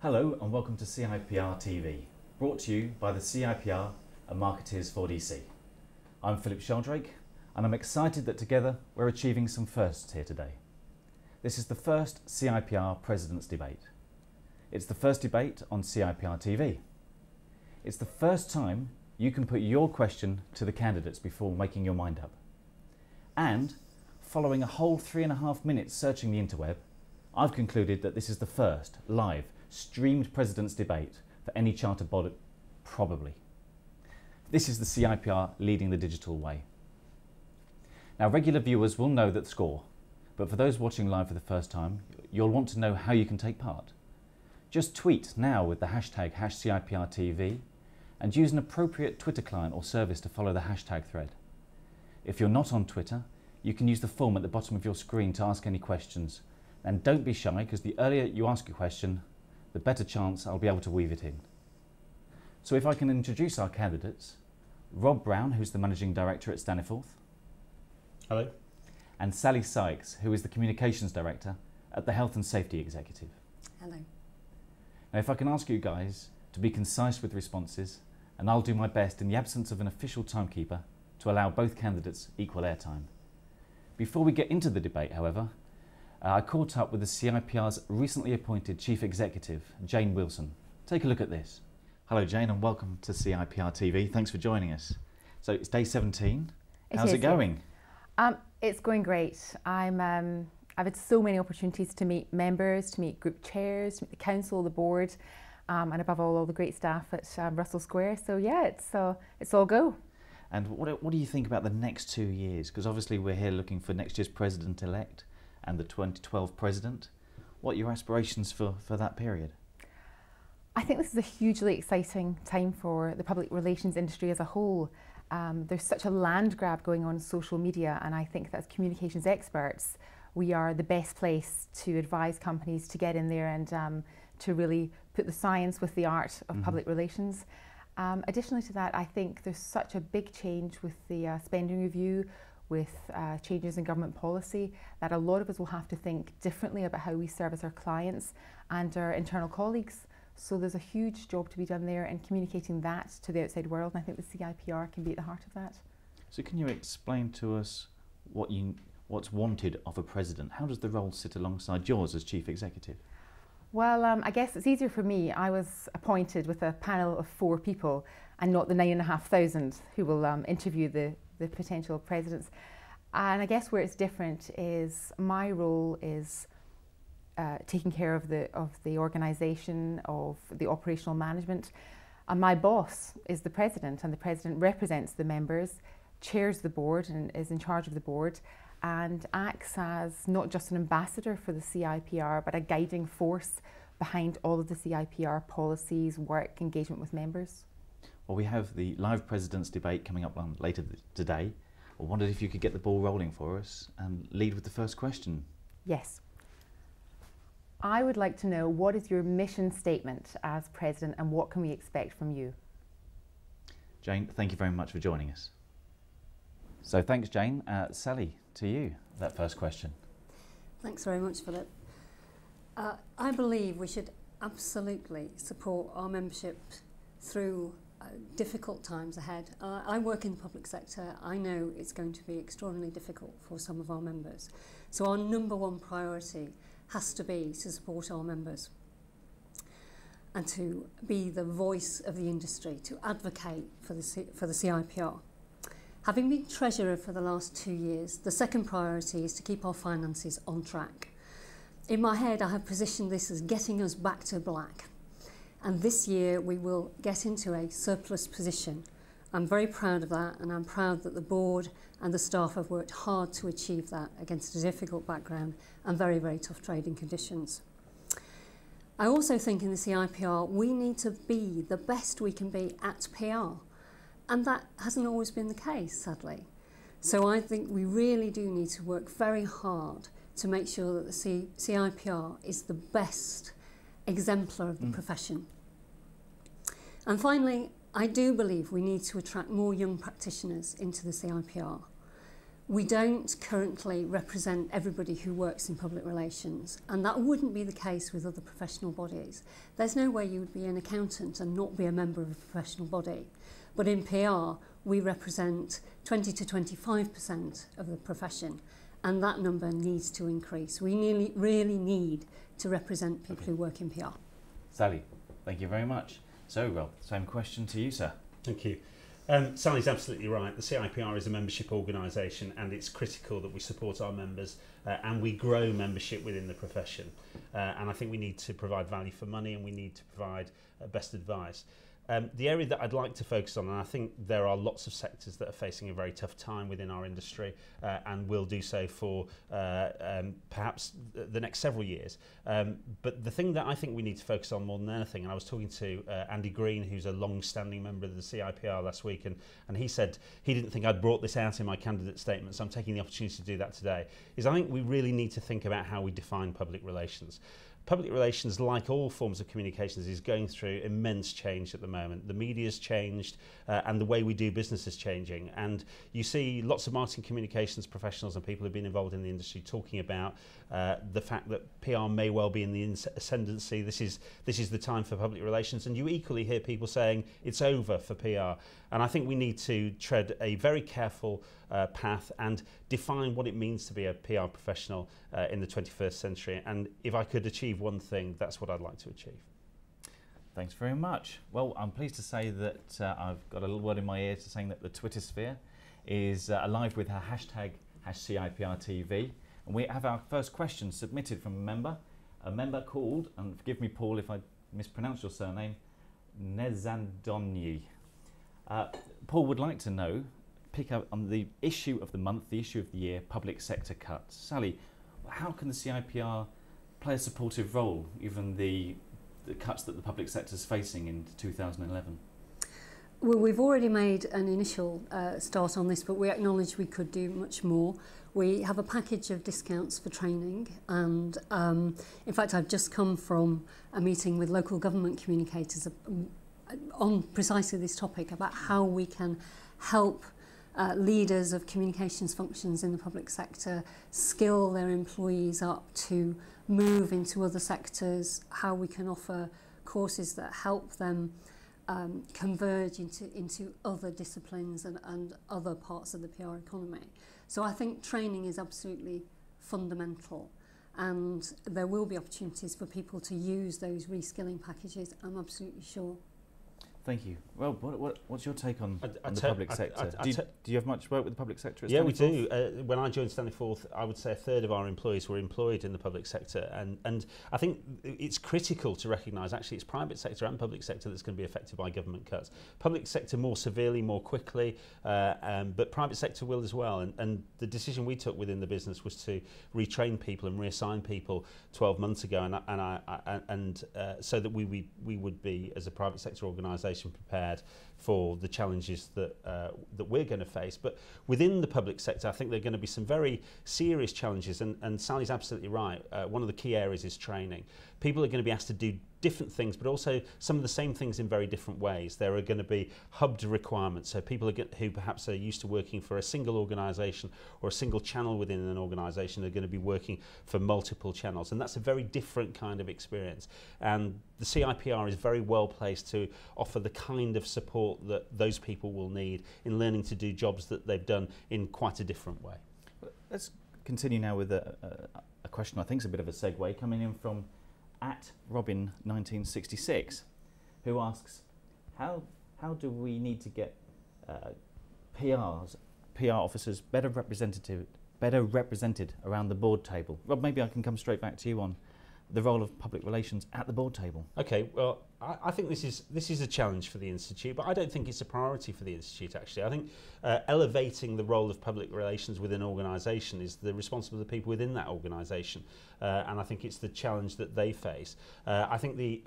Hello and welcome to CIPR TV, brought to you by the CIPR and Marketeers for DC. I'm Philip Sheldrake and I'm excited that together we're achieving some firsts here today. This is the first CIPR President's Debate. It's the first debate on CIPR TV. It's the first time you can put your question to the candidates before making your mind up. And following a whole 3.5 minutes searching the interweb, I've concluded that this is the first live streamed President's Debate for any charter body, probably. This is the CIPR leading the digital way. Now, regular viewers will know that score, but for those watching live for the first time, you'll want to know how you can take part. Just tweet now with the hashtag #CIPRtv and use an appropriate Twitter client or service to follow the hashtag thread. If you're not on Twitter, you can use the form at the bottom of your screen to ask any questions. And don't be shy, because the earlier you ask a question, the better chance I'll be able to weave it in. So if I can introduce our candidates, Rob Brown, who's the Managing Director at Staniforth. Hello. And Sally Sykes, who is the Communications Director at the Health and Safety Executive. Hello. Now if I can ask you guys to be concise with responses, and I'll do my best in the absence of an official timekeeper to allow both candidates equal airtime. Before we get into the debate, however, I caught up with the CIPR's recently appointed Chief Executive, Jane Wilson. Take a look at this. Hello Jane and welcome to CIPR TV. Thanks for joining us. So it's day 17. How's it going? It's going great. I've had so many opportunities to meet members, to meet group chairs, to meet the council, the board, and above all the great staff at Russell Square. So yeah, it's all go. And what do you think about the next 2 years? Because obviously we're here looking for next year's President-Elect and the 2012 President. What are your aspirations for that period? I think this is a hugely exciting time for the public relations industry as a whole. There's such a land grab going on in social media, and I think that as communications experts, we are the best place to advise companies to get in there and to really put the science with the art of public relations. Additionally to that, I think there's such a big change with the spending review, with changes in government policy, that a lot of us will have to think differently about how we service our clients and our internal colleagues. So there's a huge job to be done there in communicating that to the outside world, and I think the CIPR can be at the heart of that. So can you explain to us what's wanted of a president? How does the role sit alongside yours as Chief Executive? Well, I guess it's easier for me. I was appointed with a panel of 4 people and not the 9,500 who will interview the potential presidents. And I guess where it's different is my role is taking care of the organisation, of the operational management. And my boss is the president, and the president represents the members, chairs the board and is in charge of the board, and acts as not just an ambassador for the CIPR, but a guiding force behind all of the CIPR policies, work, engagement with members. Well, we have the live President's Debate coming up later today. I wondered if you could get the ball rolling for us and lead with the first question. Yes. I would like to know, what is your mission statement as President and what can we expect from you? Jane, thank you very much for joining us. So thanks, Jane. Sally, to you, that first question. Thanks very much, Philip. I believe we should absolutely support our membership through difficult times ahead. I work in the public sector. I know it's going to be extraordinarily difficult for some of our members. So our #1 priority has to be to support our members and to be the voice of the industry, to advocate for the CIPR. Having been Treasurer for the last 2 years, the second priority is to keep our finances on track. In my head, I have positioned this as getting us back to black. And this year we will get into a surplus position. I'm very proud of that, and I'm proud that the board and the staff have worked hard to achieve that against a difficult background and very, very tough trading conditions. I also think in the CIPR we need to be the best we can be at PR, and that hasn't always been the case, sadly. So I think we really do need to work very hard to make sure that the CIPR is the best exemplar of the profession. And finally, I do believe we need to attract more young practitioners into the CIPR. We don't currently represent everybody who works in public relations, and that wouldn't be the case with other professional bodies. There's no way you would be an accountant and not be a member of a professional body. But in PR, we represent 20 to 25% of the profession, and that number needs to increase. We really need to represent people who work in PR. Sally, thank you very much. So, well, same question to you, sir. Thank you. Sally's absolutely right. The CIPR is a membership organisation, and it's critical that we support our members and we grow membership within the profession. And I think we need to provide value for money, and we need to provide best advice. The area that I'd like to focus on, and I think there are lots of sectors that are facing a very tough time within our industry and will do so for perhaps the next several years. But the thing that I think we need to focus on more than anything, and I was talking to Andy Green, who's a long-standing member of the CIPR last week, and he said he didn't think I'd brought this out in my candidate statement, so I'm taking the opportunity to do that today, is I think we really need to think about how we define public relations. Public relations, like all forms of communications, is going through immense change at the moment. The media's changed and the way we do business is changing. And you see lots of marketing communications professionals and people who've been involved in the industry talking about the fact that PR may well be in the ascendancy. This is the time for public relations. And you equally hear people saying it's over for PR. And I think we need to tread a very careful path and define what it means to be a PR professional in the 21st century. And if I could achieve one thing, that's what I'd like to achieve. Thanks very much. Well, I'm pleased to say that I've got a little word in my ear saying that the Twitter sphere is alive with our hashtag #CIPRtv. And we have our first question submitted from a member called, and forgive me, Paul, if I mispronounce your surname, Nezandonyi. Paul would like to know, pick up on the issue of the month, the issue of the year, public sector cuts. Sally, how can the CIPR play a supportive role, given the cuts that the public sector is facing in 2011? Well, we've already made an initial start on this, but we acknowledge we could do much more. We have a package of discounts for training, and in fact I've just come from a meeting with local government communicators on precisely this topic about how we can help leaders of communications functions in the public sector skill their employees up to move into other sectors, how we can offer courses that help them converge into other disciplines and other parts of the PR economy. So I think training is absolutely fundamental, and there will be opportunities for people to use those reskilling packages, I'm absolutely sure. Thank you. Well, what's your take on the public sector? Do you have much work with the public sector at Stanley Forth? We do. When I joined Stanley Forth, I would say a third of our employees were employed in the public sector. And I think it's critical to recognise, actually, it's private sector and public sector that's going to be affected by government cuts. Public sector more severely, more quickly, but private sector will as well. And the decision we took within the business was to retrain people and reassign people 12 months ago, so that we would be, as a private sector organisation, prepared for the challenges that we're going to face. But within the public sector, I think there are going to be some very serious challenges, and Sally's absolutely right. One of the key areas is training. People are going to be asked to do different things, but also some of the same things in very different ways. There are going to be hubbed requirements, so people who perhaps are used to working for a single organisation or a single channel within an organisation are going to be working for multiple channels, and that's a very different kind of experience. And the CIPR is very well placed to offer the kind of support that those people will need in learning to do jobs that they've done in quite a different way. Let's continue now with a question I think is a bit of a segue, coming in from @Robin1966, who asks, how do we need to get PR officers better represented around the board table? Rob, maybe I can come straight back to you on the role of public relations at the board table. Okay, well, I think this is a challenge for the Institute, but I don't think it's a priority for the Institute, actually. I think elevating the role of public relations within an organisation is the responsibility of the people within that organisation, and I think it's the challenge that they face. I think the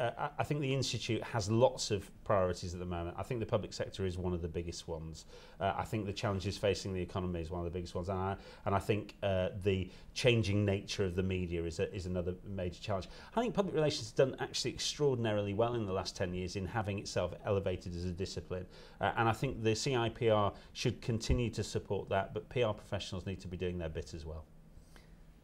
Institute has lots of priorities at the moment. I think the public sector is one of the biggest ones. I think the challenges facing the economy is one of the biggest ones, and I think the changing nature of the media is another major challenge. I think public relations has done actually extraordinarily well in in the last 10 years in having itself elevated as a discipline. And I think the CIPR should continue to support that, but PR professionals need to be doing their bit as well.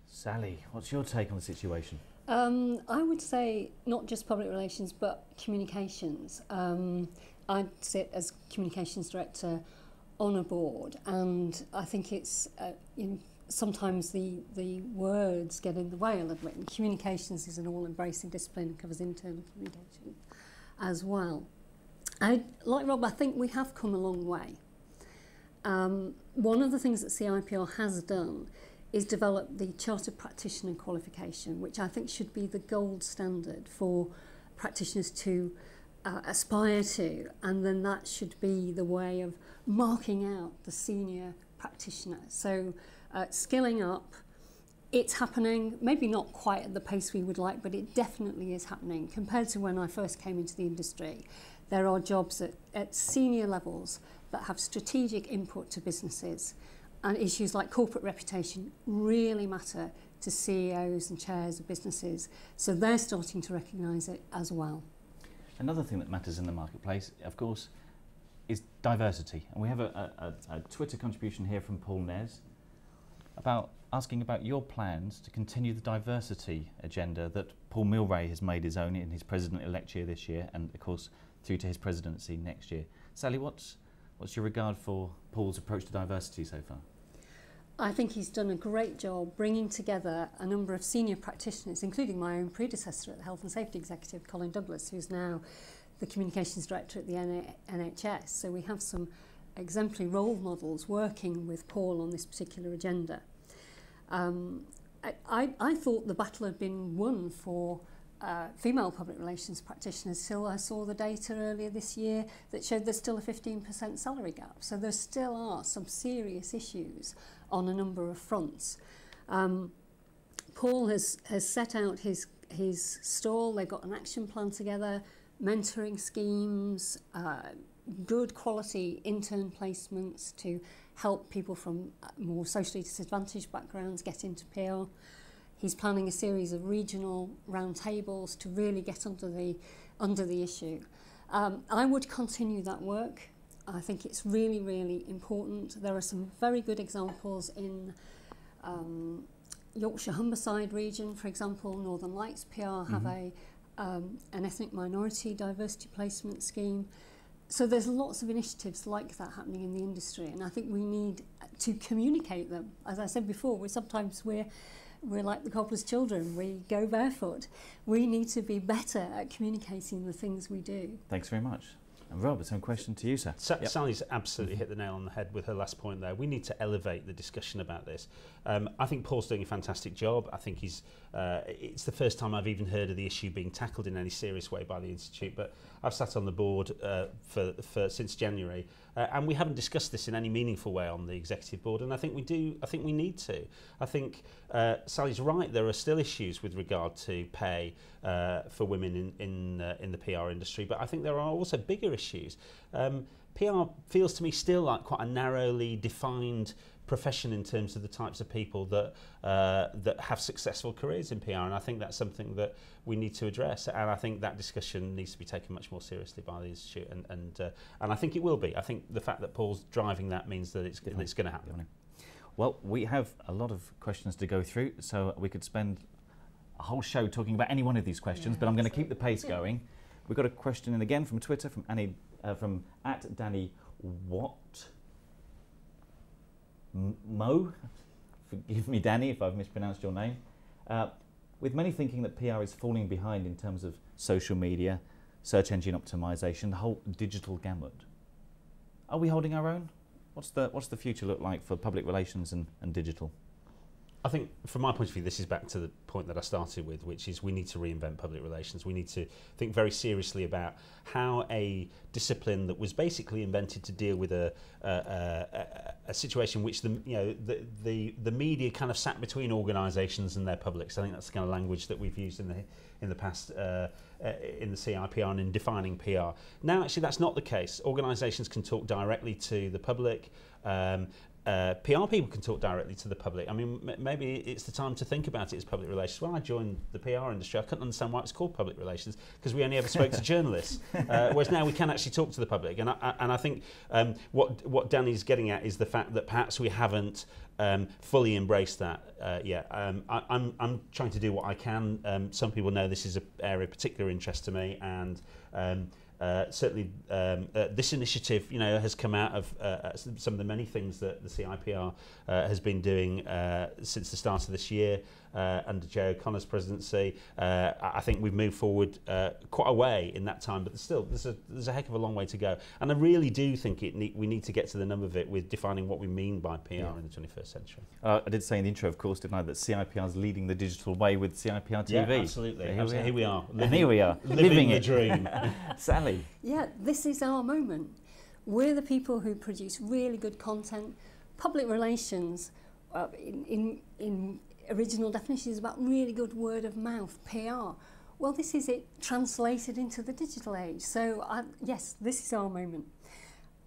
Sally, what's your take on the situation? I would say not just public relations, but communications. I sit as communications director on a board, and I think it's sometimes the words get in the way a little bit. And communications is an all-embracing discipline and covers internal communication as well. Like Rob, I think we have come a long way. One of the things that CIPR has done is develop the Chartered Practitioner qualification, which I think should be the gold standard for practitioners to aspire to, and then that should be the way of marking out the senior practitioner. So skilling up, it's happening, maybe not quite at the pace we would like, but it definitely is happening. Compared to when I first came into the industry, there are jobs at senior levels that have strategic input to businesses, and issues like corporate reputation really matter to CEOs and chairs of businesses, so they're starting to recognise it as well. Another thing that matters in the marketplace, of course, is diversity. And we have a Twitter contribution here from Paul Nez asking about your plans to continue the diversity agenda that Paul Milray has made his own in his President-Elect year this year, and of course through to his presidency next year. Sally, what's your regard for Paul's approach to diversity so far? I think he's done a great job bringing together a number of senior practitioners, including my own predecessor at the Health and Safety Executive, Colin Douglas, who's now the Communications Director at the NHS. So we have some exemplary role models working with Paul on this particular agenda. I thought the battle had been won for female public relations practitioners till I saw the data earlier this year that showed there's still a 15% salary gap. So there still are some serious issues on a number of fronts. Paul has set out his stall. They've got an action plan together, mentoring schemes, good quality intern placements to help people from more socially disadvantaged backgrounds get into PR. He's planning a series of regional roundtables to really get under the issue. I would continue that work. I think it's really, really important. There are some very good examples in Yorkshire Humberside region, for example. Northern Lights PR have an ethnic minority diversity placement scheme. So there's lots of initiatives like that happening in the industry, and I think we need to communicate them. As I said before, we're like the cobbler's children. We go barefoot. We need to be better at communicating the things we do. Thanks very much. And Rob, same question to you, sir. Sally's absolutely hit the nail on the head with her last point there. We need to elevate the discussion about this. I think Paul's doing a fantastic job. I think it's the first time I've even heard of the issue being tackled in any serious way by the Institute, but I've sat on the board since January, and we haven't discussed this in any meaningful way on the executive board, and I think we need to. I think Sally's right, there are still issues with regard to pay for women in the PR industry, but I think there are also bigger issues. PR feels to me still like quite a narrowly defined profession in terms of the types of people that have successful careers in PR, and I think that's something that we need to address, and I think that discussion needs to be taken much more seriously by the Institute, and I think it will be. I think the fact that Paul's driving that means that it's going to happen. Well, we have a lot of questions to go through, so we could spend a whole show talking about any one of these questions, but I'm going to keep the pace going. We've got a question in again from Twitter from Annie, from @Danny Watt. Mo, forgive me Danny if I've mispronounced your name. With many thinking that PR is falling behind in terms of social media, search engine optimization, the whole digital gamut, are we holding our own? What's the future look like for public relations and digital? I think, from my point of view, this is back to the point that I started with, which is we need to reinvent public relations. We need to think very seriously about how a discipline that was basically invented to deal with a situation which the media kind of sat between organisations and their publics. I think that's the kind of language that we've used in the past in the CIPR and in defining PR. Now, actually, that's not the case. Organisations can talk directly to the public. PR people can talk directly to the public. I mean, maybe it's the time to think about it as public relations. When I joined the PR industry, I couldn't understand why it's called public relations, because we only ever spoke to journalists. Whereas now we can actually talk to the public. And I think what Danny's getting at is the fact that perhaps we haven't fully embraced that yet. I'm trying to do what I can. Some people know this is an area of particular interest to me, and certainly this initiative, has come out of some of the many things that the CIPR has been doing since the start of this year under Joe O'Connor's presidency. I think we've moved forward quite a way in that time, but there's a heck of a long way to go. And I really do think we need to get to the nub of it with defining what we mean by PR in the 21st century. I did say in the intro, of course, didn't I, that CIPR is leading the digital way with CIPR TV. Yeah, absolutely. Here we are. Living the it. dream. Sally. Yeah, this is our moment. We're the people who produce really good content. Public relations, in original definitions, is about really good word of mouth, PR. Well, this is it translated into the digital age. So, yes, this is our moment.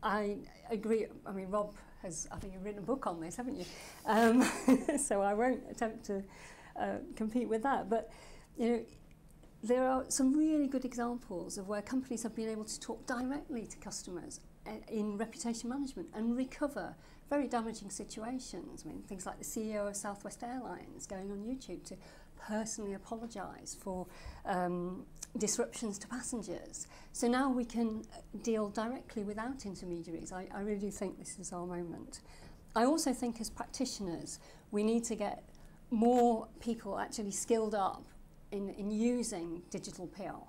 I agree. I mean, Rob has, I think you've written a book on this, haven't you? So I won't attempt to compete with that. But, there are some really good examples of where companies have been able to talk directly to customers in reputation management and recover very damaging situations. I mean, things like the CEO of Southwest Airlines going on YouTube to personally apologise for disruptions to passengers. So now we can deal directly without intermediaries. I really do think this is our moment. I also think as practitioners, we need to get more people actually skilled up in using digital PR.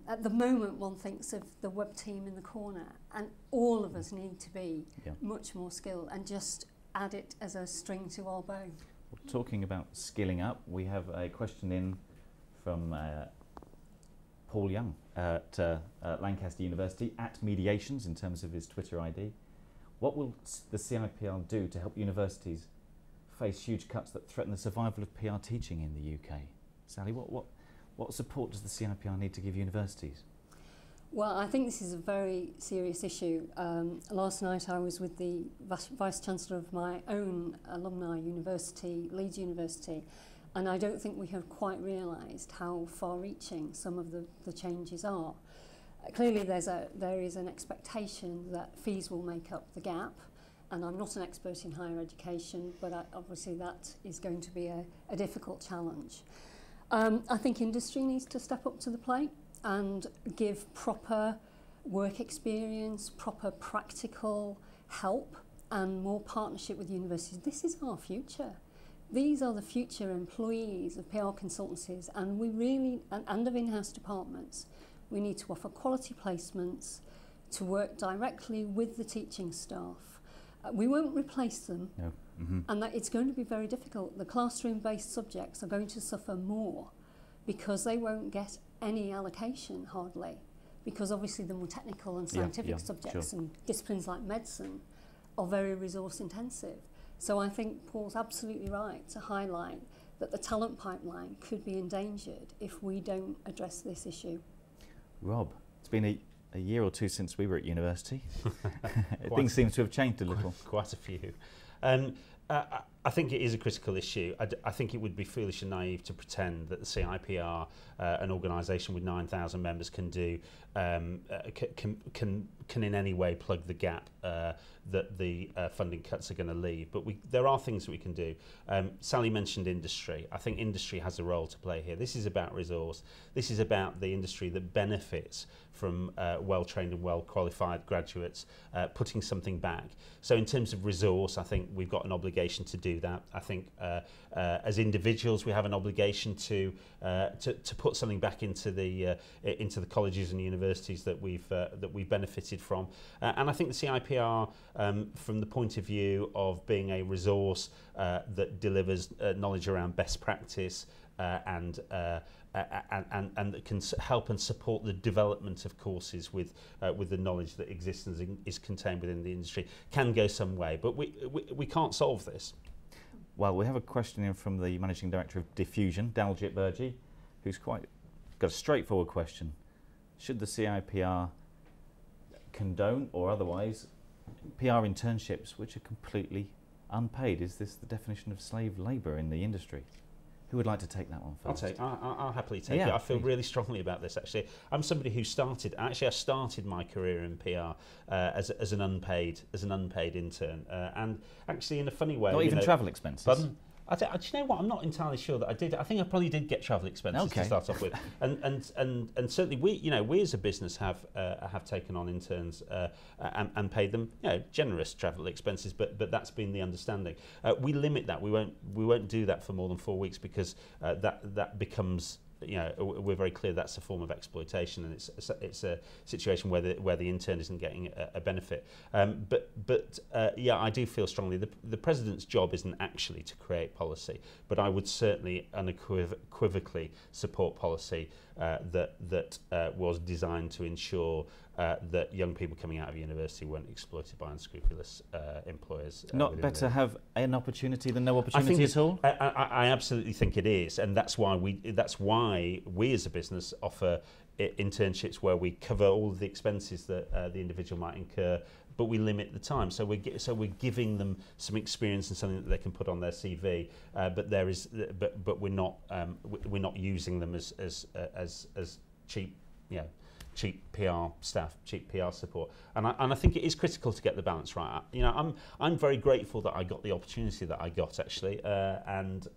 At the moment, one thinks of the web team in the corner, and all of us need to be much more skilled and just add it as a string to our bow. Well, talking about skilling up, we have a question in from Paul Young at Lancaster University, at Mediations in terms of his Twitter ID. What will the CIPR do to help universities face huge cuts that threaten the survival of PR teaching in the UK? Sally, what support does the CIPR need to give universities? Well, I think this is a very serious issue. Last night I was with the Vice-Chancellor of my own alumni university, Leeds University, and I don't think we have quite realised how far-reaching some of the changes are. Clearly there is an expectation that fees will make up the gap, and I'm not an expert in higher education, but obviously that is going to be a difficult challenge. I think industry needs to step up to the plate and give proper work experience, proper practical help, and more partnership with universities. This is our future. These are the future employees of PR consultancies, and we really, and of in-house departments, we need to offer quality placements, to work directly with the teaching staff. We won't replace them. No. And that it's going to be very difficult. The classroom-based subjects are going to suffer more because they won't get any allocation, hardly, because obviously the more technical and scientific subjects and disciplines like medicine are very resource-intensive. So I think Paul's absolutely right to highlight that the talent pipeline could be endangered if we don't address this issue. Rob, it's been a year or two since we were at university. Things seem to have changed a little. Quite a few. I think it is a critical issue. I think it would be foolish and naive to pretend that the CIPR, an organisation with 9,000 members, can do can in any way plug the gap that the funding cuts are going to leave. But there are things that we can do. Sally mentioned industry. I think industry has a role to play here. This is about resource. This is about the industry that benefits from well-trained and well-qualified graduates putting something back. So in terms of resource, I think we've got an obligation to do that. I think as individuals, we have an obligation to put something back into the colleges and universities that we've benefited from. And I think the CIPR, from the point of view of being a resource that delivers knowledge around best practice and that can help and support the development of courses with the knowledge that exists and is contained within the industry, can go some way. But we can't solve this. Well, we have a question in from the Managing Director of Diffusion, Daljit Burji, who's got a straightforward question. Should the CIPR condone or otherwise PR internships which are completely unpaid. Is this the definition of slave labour in the industry? Who would like to take that one first? I'll happily take it. I feel really strongly about this, actually. I'm somebody who I started my career in PR as an unpaid intern, and actually in a funny way. Not even travel expenses? Pardon? Do you know what? I'm not entirely sure that I did. I think I probably did get travel expenses to start off with, and certainly we as a business have taken on interns and paid them generous travel expenses, but that's been the understanding. We limit that. We won't do that for more than 4 weeks because that becomes. We're very clear that's a form of exploitation, and it's a situation where the intern isn't getting a benefit. But I do feel strongly the president's job isn't actually to create policy, but I would certainly unequivocally support policy that was designed to ensure that young people coming out of university weren't exploited by unscrupulous employers. Not better to have an opportunity than no opportunity at all? I absolutely think it is, and that's why we as a business offer internships where we cover all of the expenses that the individual might incur, but we limit the time. So we're giving them some experience and something that they can put on their CV. But we're not using them as cheap, cheap PR staff, cheap PR support, and I think it is critical to get the balance right. I'm very grateful that I got the opportunity that I got actually, and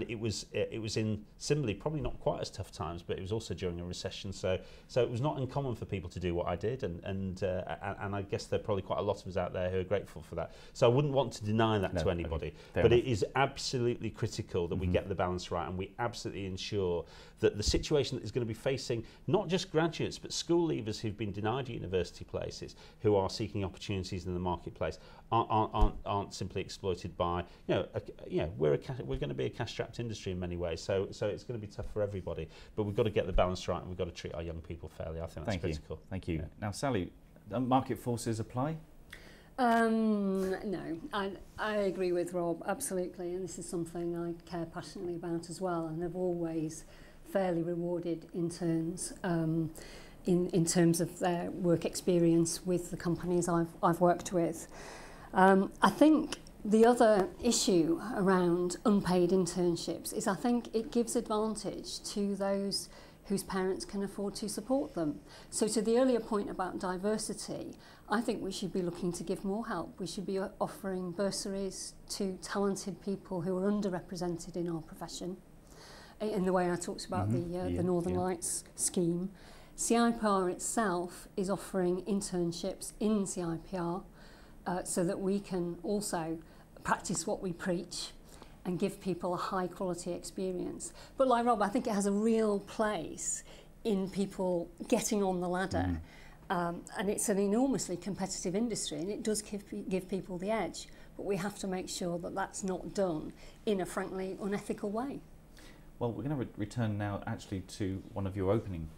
it was in similarly probably not quite as tough times, but it was also during a recession, so it was not uncommon for people to do what I did, and I guess there are probably quite a lot of us out there who are grateful for that. So I wouldn't want to deny that to anybody, but it is absolutely critical that we get the balance right, and we absolutely ensure that the situation that is going to be facing not just graduates but school leavers who've been denied university places, who are seeking opportunities in the marketplace, aren't simply exploited by we're going to be a cash-strapped industry in many ways, so it's going to be tough for everybody, but we've got to get the balance right and we've got to treat our young people fairly. I think that's critical. Thank you. Now Sally, market forces apply? No, I agree with Rob, absolutely, and this is something I care passionately about as well, and I've always fairly rewarded interns in terms of their work experience with the companies I've worked with. I think the other issue around unpaid internships is I think it gives advantage to those whose parents can afford to support them. So to the earlier point about diversity, I think we should be looking to give more help. We should be offering bursaries to talented people who are underrepresented in our profession, in the way I talked about the Northern Lights scheme. CIPR itself is offering internships in CIPR so that we can also practice what we preach and give people a high quality experience. But like Rob, I think it has a real place in people getting on the ladder. And it's an enormously competitive industry, and it does give people the edge. But we have to make sure that that's not done in a frankly unethical way. Well, we're going to return now actually to one of your opening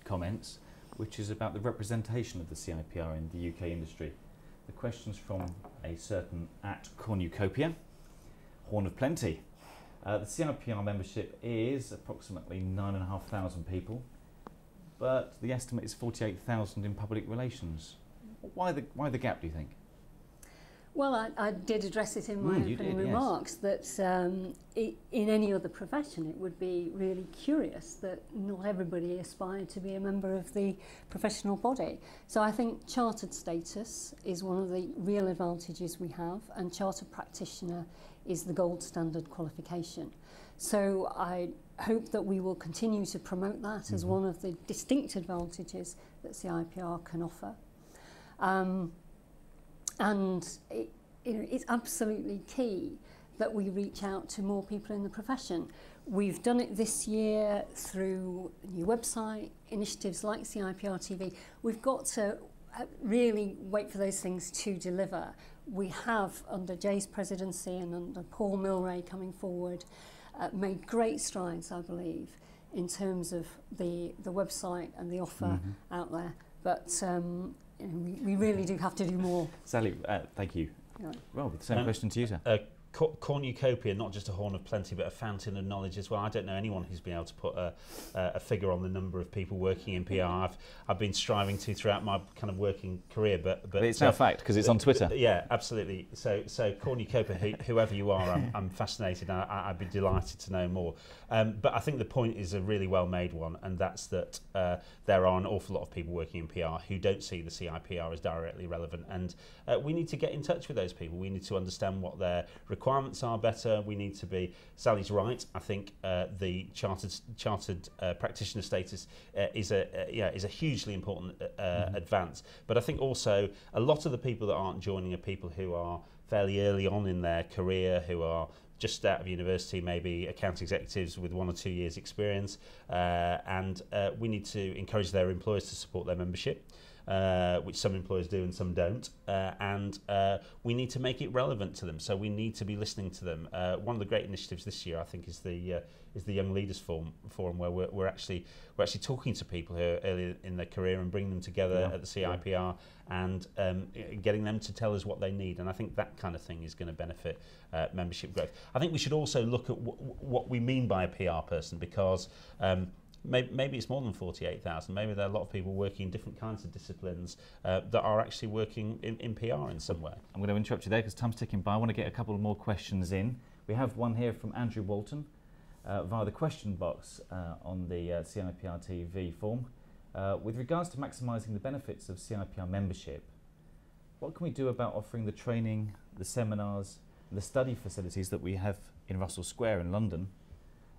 comments, which is about the representation of the CIPR in the UK industry. The question's from a certain @Cornucopia, Horn of Plenty. The CIPR membership is approximately 9,500 people, but the estimate is 48,000 in public relations. Why the gap, do you think? Well, I did address it in my opening remarks, that in any other profession it would be really curious that not everybody aspired to be a member of the professional body. So I think chartered status is one of the real advantages we have, and chartered practitioner is the gold standard qualification. So I hope that we will continue to promote that as one of the distinct advantages that CIPR can offer. And it's absolutely key that we reach out to more people in the profession. We've done it this year through a new website, initiatives like CIPR TV. We've got to really wait for those things to deliver. We have, under Jay's presidency and under Paul Milray coming forward, made great strides, I believe, in terms of the website and the offer out there. But we really do have to do more. Sally, thank you. Rob, the same question to you, sir. cornucopia, not just a horn of plenty, but a fountain of knowledge as well. I don't know anyone who's been able to put a figure on the number of people working in PR. I've been striving to throughout my kind of working career, but it's now fact because it's on Twitter. Yeah, absolutely. So cornucopia, whoever you are, I'm fascinated. I'd be delighted to know more. But I think the point is a really well made one, and that's that there are an awful lot of people working in PR who don't see the CIPR as directly relevant, and we need to get in touch with those people. We need to understand what their requirements are better. We need to be. Sally's right. I think the chartered practitioner status is a hugely important advance. But I think also a lot of the people that aren't joining are people who are fairly early on in their career, who are just out of university, maybe account executives with 1 or 2 years experience, and we need to encourage their employers to support their membership, which some employers do and some don't, and we need to make it relevant to them, so we need to be listening to them. One of the great initiatives this year, I think, is the Young Leaders Forum, where we're actually talking to people who are early in their career and bringing them together at the CIPR and getting them to tell us what they need, and I think that kind of thing is going to benefit membership growth. I think we should also look at what we mean by a PR person, because maybe it's more than 48,000. Maybe there are a lot of people working in different kinds of disciplines that are actually working in PR in some way. I'm going to interrupt you there because time's ticking by. I want to get a couple more questions in. We have one here from Andrew Walton via the question box on the CIPR TV form. With regards to maximising the benefits of CIPR membership, what can we do about offering the training, the seminars, the study facilities that we have in Russell Square in London,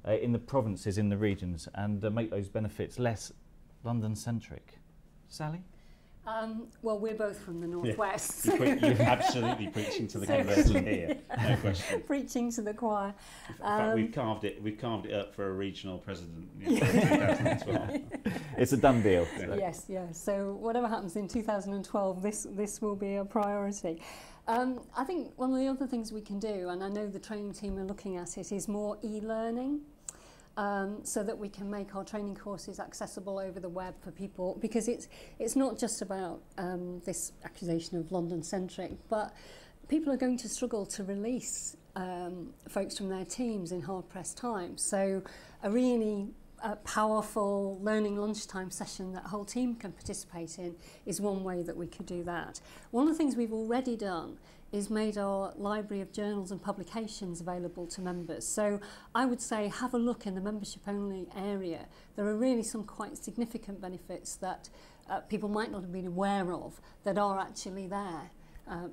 in the provinces, in the regions, and make those benefits less London-centric? Sally? Well, we're both from the northwest. Yeah. You're absolutely preaching to the conversion here, no question. Preaching to the choir. In fact, we've carved it up for a regional president in 2012. It's a done deal. Yeah. Yes. So whatever happens in 2012, this will be a priority. I think one of the other things we can do, and I know the training team are looking at it, is more e-learning. So that we can make our training courses accessible over the web for people, because it's not just about this accusation of London-centric, but people are going to struggle to release folks from their teams in hard-pressed times. So a really powerful learning lunchtime session that a whole team can participate in is one way that we could do that. One of the things we've already done is made our library of journals and publications available to members. So I would say have a look in the membership only area. There are really some quite significant benefits that people might not have been aware of that are actually there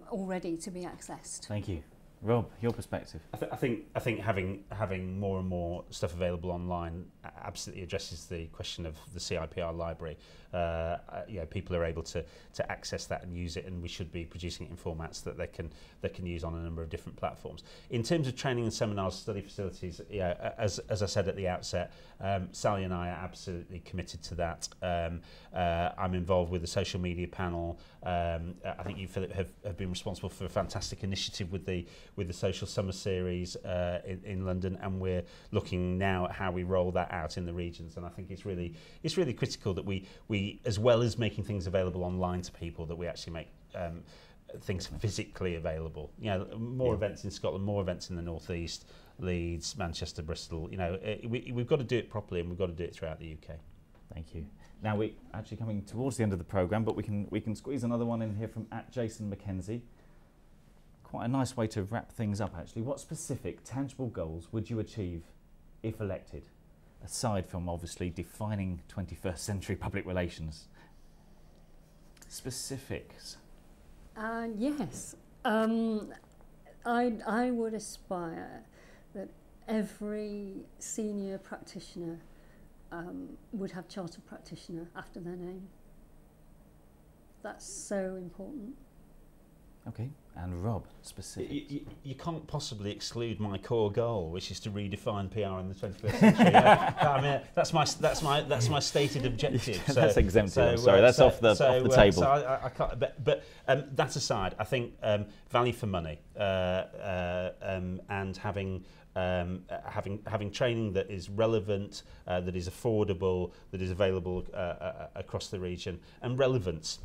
already to be accessed. Thank you. Rob, your perspective. I think having more and more stuff available online absolutely addresses the question of the CIPR library. People are able to access that and use it, and we should be producing it in formats that they can use on a number of different platforms. In terms of training and seminars, study facilities, as I said at the outset, Sally and I are absolutely committed to that. I'm involved with the social media panel. I think you, Philip, have been responsible for a fantastic initiative with the Social Summer Series in London, and we're looking now at how we roll that out in the regions. And I think it's really critical that we as well as making things available online to people, that we actually make things physically available. More events in Scotland, more events in the North East, Leeds, Manchester, Bristol. We've got to do it properly, and we've got to do it throughout the UK. Thank you. Now we're actually coming towards the end of the programme, but we can squeeze another one in here from @Jason McKenzie. Quite a nice way to wrap things up, actually. What specific, tangible goals would you achieve if elected, aside from obviously defining 21st century public relations? Specifics. Yes. I would aspire that every senior practitioner would have chartered practitioner after their name. That's so important. Okay, and Rob, specific. You can't possibly exclude my core goal, which is to redefine PR in the 21st century. I mean, that's my stated objective. So, that's exempted. Sorry, that's off the table. So I can't. But that aside, I think value for money and having having training that is relevant, that is affordable, that is available across the region, and relevance,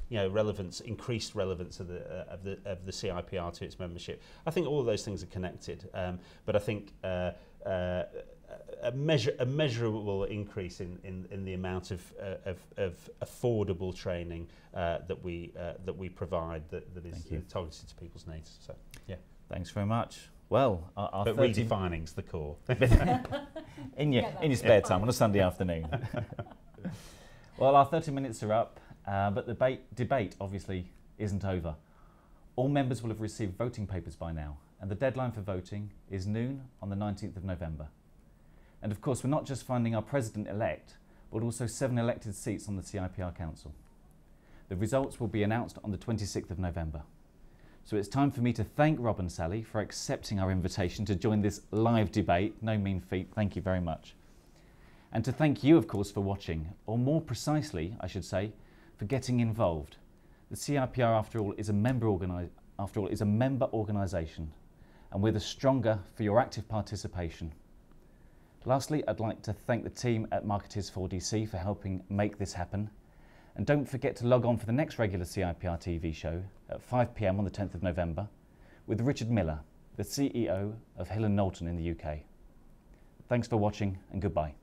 increased relevance of the CIPR to its membership. I think all of those things are connected, but I think a measurable increase in the amount of affordable training that we provide that is targeted to people's needs. So yeah. Thanks very much. Well, but redefining's the core. in your spare time on a Sunday afternoon. Well, our 30 minutes are up, but the debate obviously isn't over. All members will have received voting papers by now, and the deadline for voting is noon on the 19th of November. And of course, we're not just finding our President-Elect, but also 7 elected seats on the CIPR Council. The results will be announced on the 26th of November. So it's time for me to thank Rob and Sally for accepting our invitation to join this live debate. No mean feat, thank you very much. And to thank you, of course, for watching, or more precisely, I should say, for getting involved. The CIPR, after all, is a member organisation, and we're the stronger for your active participation. Lastly, I'd like to thank the team at Marketers 4DC for helping make this happen. And don't forget to log on for the next regular CIPR TV show at 5 p.m. on the 10th of November with Richard Miller, the CEO of Hill & Knowlton in the UK. Thanks for watching and goodbye.